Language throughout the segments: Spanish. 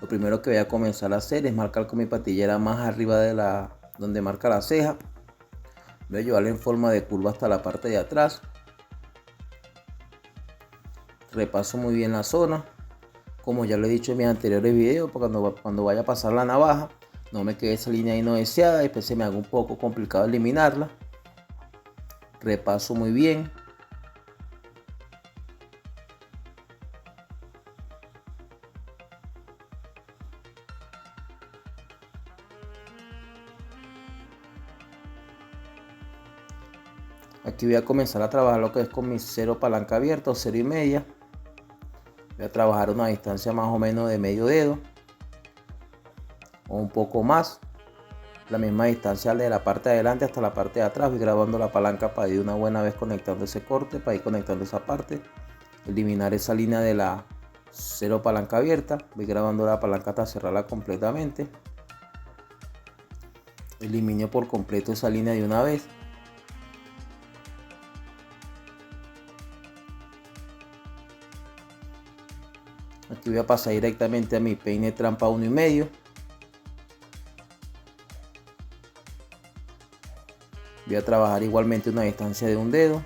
Lo primero que voy a comenzar a hacer es marcar con mi patillera más arriba de donde marca la ceja. Voy a llevarla en forma de curva hasta la parte de atrás. Repaso muy bien la zona. Como ya lo he dicho en mis anteriores videos, cuando vaya a pasar la navaja, no me quede esa línea ahí no deseada y después se me haga un poco complicado eliminarla. Repaso muy bien. Aquí voy a comenzar a trabajar lo que es con mi cero palanca abierta o 0,5. Voy a trabajar una distancia más o menos de medio dedo o un poco más. La misma distancia de la parte de adelante hasta la parte de atrás. Voy grabando la palanca para ir una buena vez conectando ese corte, para ir conectando esa parte. Eliminar esa línea de la cero palanca abierta. Voy grabando la palanca hasta cerrarla completamente. Elimino por completo esa línea de una vez. Aquí voy a pasar directamente a mi peine trampa 1,5. Voy a trabajar igualmente una distancia de un dedo.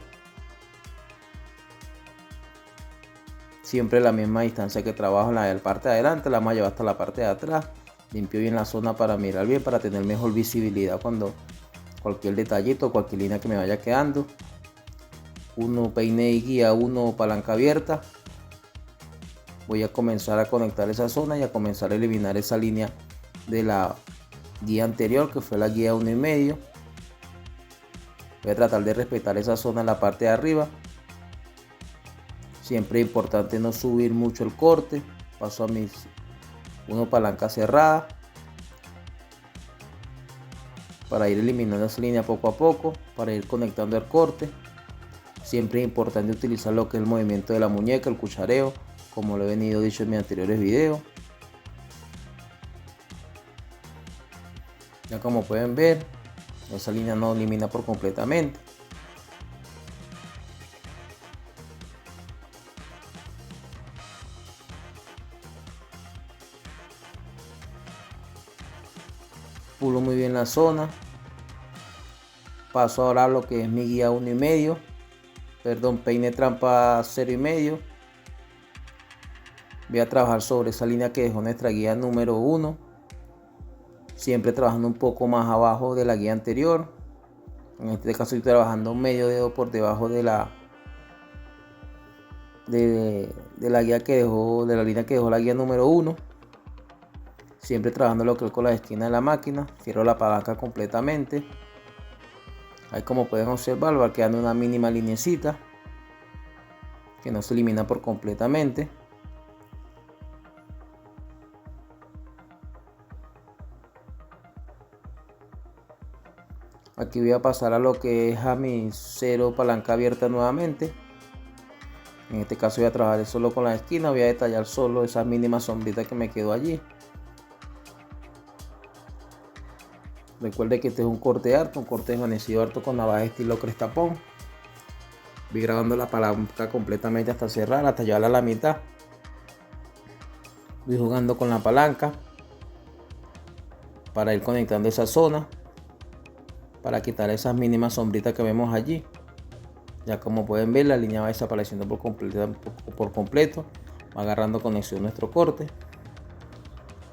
Siempre la misma distancia que trabajo en la parte de adelante, la vamos a llevar hasta la parte de atrás. Limpio bien la zona para mirar bien, para tener mejor visibilidad cuando cualquier detallito, cualquier línea que me vaya quedando. Uno peine y guía, uno palanca abierta. Voy a comenzar a conectar esa zona y a comenzar a eliminar esa línea de la guía anterior, que fue la guía 1,5. Voy a tratar de respetar esa zona en la parte de arriba. Siempre es importante no subir mucho el corte. Paso a mis uno palanca cerrada para ir eliminando esa línea poco a poco, para ir conectando el corte. Siempre es importante utilizar lo que es el movimiento de la muñeca, el cuchareo, como lo he venido dicho en mis anteriores videos. Ya como pueden ver, esa línea no elimina por completamente. Pulo muy bien la zona. Paso ahora a lo que es mi guía 1,5. Perdón, peine trampa 0,5. Voy a trabajar sobre esa línea que dejó nuestra guía número 1. Siempre trabajando un poco más abajo de la guía anterior. En este caso estoy trabajando medio dedo por debajo de la guía que dejó, de la línea que dejó la guía número 1. Siempre trabajando lo que es con la esquina de la máquina. Cierro la palanca completamente. Ahí, como pueden observar, va quedando una mínima linecita que no se elimina por completamente. Aquí voy a pasar a lo que es a mi cero palanca abierta nuevamente. En este caso voy a trabajar solo con la esquina. Voy a detallar solo esa mínima sombrita que me quedó allí. Recuerde que este es un corte harto, un corte desvanecido harto con navaja estilo crestapón. Voy grabando la palanca completamente hasta cerrar, hasta llevarla a la mitad. Voy jugando con la palanca para ir conectando esa zona, para quitar esas mínimas sombritas que vemos allí. Ya como pueden ver, la línea va desapareciendo por completo, va agarrando conexión nuestro corte.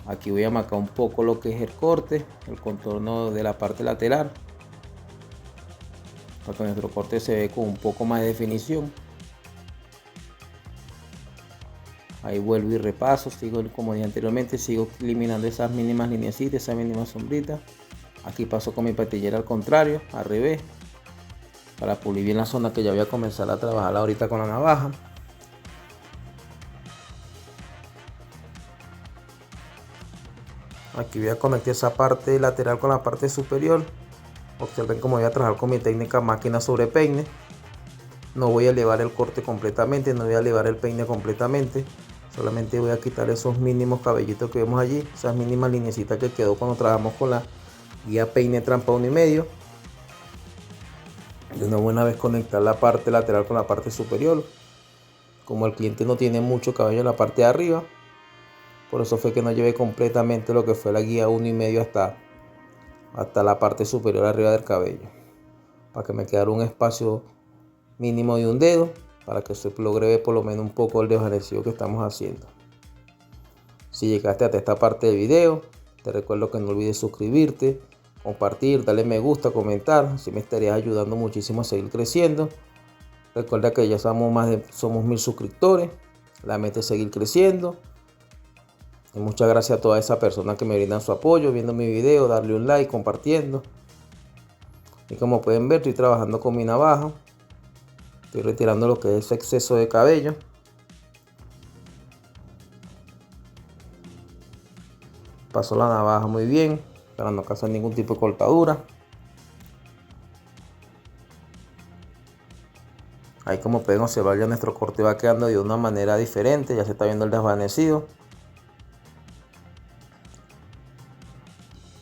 Aquí voy a marcar un poco lo que es el corte, el contorno de la parte lateral, para que nuestro corte se ve con un poco más de definición. Ahí vuelvo y repaso, sigo como dije anteriormente, sigo eliminando esas mínimas lineecitas, esas mínimas sombritas. Aquí paso con mi patillera al contrario, al revés, para pulir bien la zona que ya voy a comenzar a trabajar ahorita con la navaja. Aquí voy a conectar esa parte lateral con la parte superior. Observen cómo voy a trabajar con mi técnica máquina sobre peine. No voy a elevar el corte completamente, no voy a elevar el peine completamente. Solamente voy a quitar esos mínimos cabellitos que vemos allí, esas mínimas linecitas que quedó cuando trabajamos con la guía peine trampa 1,5. De una buena vez conectar la parte lateral con la parte superior. Como el cliente no tiene mucho cabello en la parte de arriba, Por eso fue que no llevé completamente lo que fue la guía 1,5 hasta la parte superior arriba del cabello, para que me quedara un espacio mínimo de un dedo, para que se logre ver por lo menos un poco el desvanecido que estamos haciendo. Si llegaste hasta esta parte del video, te recuerdo que no olvides suscribirte, compartir, darle me gusta, comentar, así me estarías ayudando muchísimo a seguir creciendo. Recuerda que ya somos 1000 suscriptores, la meta es seguir creciendo. Y muchas gracias a todas esas personas que me brindan su apoyo, viendo mi video, darle un like, compartiendo. Y como pueden ver, estoy trabajando con mi navaja. Estoy retirando lo que es exceso de cabello. Paso la navaja muy bien, para no causar ningún tipo de cortadura. Ahí como pueden observar, ya nuestro corte va quedando de una manera diferente, ya se está viendo el desvanecido.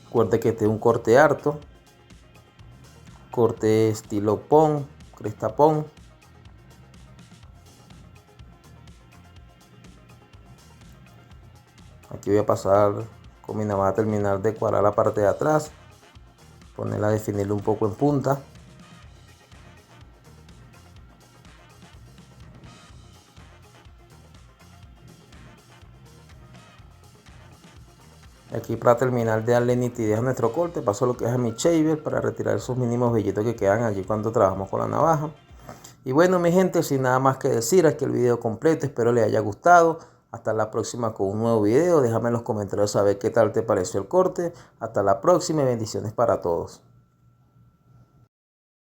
Recuerde que este es un corte harto, corte estilo pon, cresta pon. Aquí voy a pasar con mi navaja a terminar de cuadrar la parte de atrás, ponerla a definirle un poco en punta. Aquí, para terminar de darle nitidez a nuestro corte, paso lo que es a mi shaver para retirar esos mínimos vellitos que quedan allí cuando trabajamos con la navaja. Y bueno, mi gente, sin nada más que decir, aquí el video completo, espero les haya gustado. Hasta la próxima con un nuevo video. Déjame en los comentarios saber qué tal te pareció el corte. Hasta la próxima y bendiciones para todos.